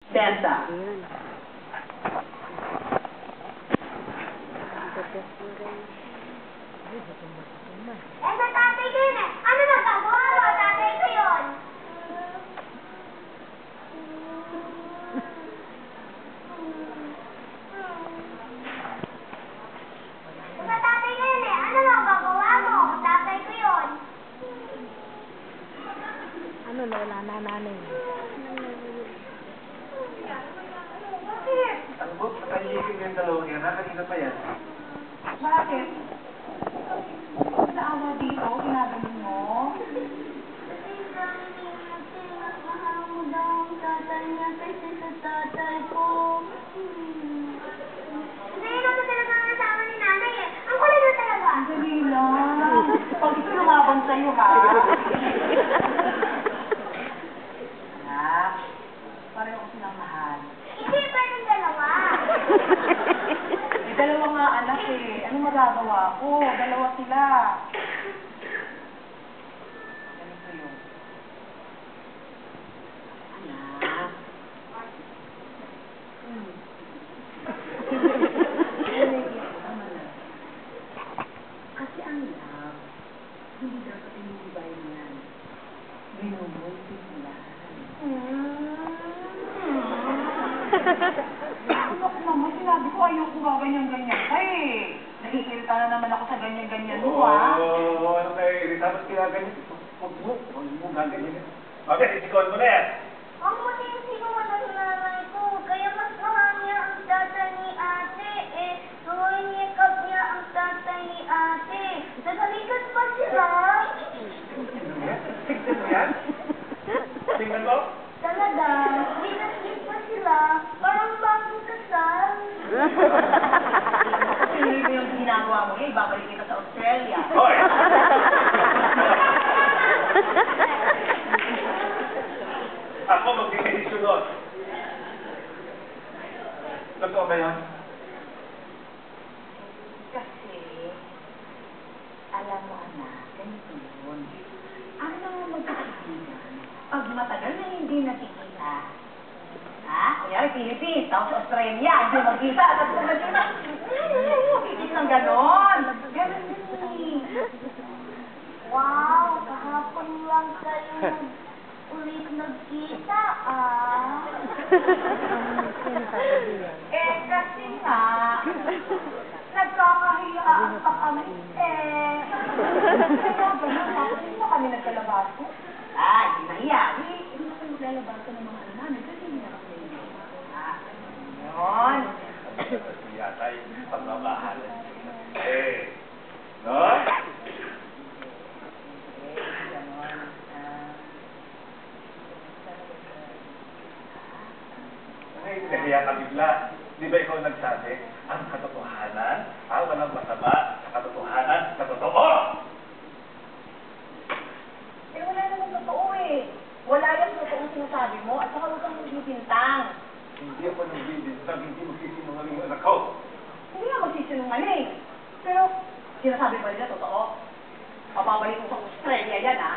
Benta. Eh, sa tatay ko yun eh. Ano magagawa mo? Tatay ko yun. Sa tatay ko yun eh. Ano magagawa mo? Tatay ko yun. Ano, wala na nanay. Bakit? Ang book, nakaliligin yung dalawang yan. Kanina pa yan. Bakit? Naawa dito, ginagaling mo? Kasi sabi natin, mas mahal mo daw ang tatay niya kaysa sa tatay ko. Kasi yun ako talaga ang kasama ni nanay eh. Ang kulit na talaga. Dali lang. Pag ito lumaban sa'yo, ha? Anak, pareho ko silang mahal. Hindi pa ng dalawa. May dalawa nga anak eh. Ano magagawa ko? Dalawa sila. Ganito yun. Anak. Kasi ang love, hindi dapat inibay yan. Binubunti sila. Ako naman, sinabi ko ayoko nga ganyan-ganyan. Ay, nakikita na naman ako sa ganyan-ganyan mo, ha? Oo, ano kayo? Tapos kinaganyan. Huwag mo gaganyan. Okay, isikon mo na yan. Ang muting-sino mo na nanay ko. Kaya mas mahal niya ang tatay ni ate. Eh, suminikap niya ang tatay ni ate. Nagalikat pa sila. Tignan mo yan? Tingnan mo? Talaga, binagit pa sila. Parang bagong kasal. Kasi hindi yung ginagawa mo eh, babalik kita sa Australia. Hoy! Ako magdidesisyon doon. Totoo ba yun? Kasi, alam mo anak, ganito yun. Ang mga magkakaibigan, pag matagal na hindi nakikita, ha? Kunyari, Philippines, tapos Australia, hindi magkita, tapos magkita, hindi lang ganon. Ganon yun eh. Wow, kahapon lang kayo ulit nagkita, ah. Eh, kasi nga, nagkakahiyaan pa kami eh. Kaya gano'n, tapos hindi na kami nagkalabaso. Ah, hindi nahiya. Hindi na kami naglalabaso ng mga ano namin kasi hindi na kami nahiya. Ah, yun. Yata yung pagmamahalan. Eh, no? Kaya ka bigla. Di ba ikaw nagsabi, ang katotohanan, walang masama sa katotohanan sa totoo. Eh, wala namang totoo eh. Wala yung totoong sinasabi mo at saka huwag kang magbibintang. Hindi ako nagbibintang, hindi magsisinungaling ang anak ko. Hindi nga magsisinungaling. Pero, sinasabi ba nila totoo? Papabalik mo sa Australia yan, ha?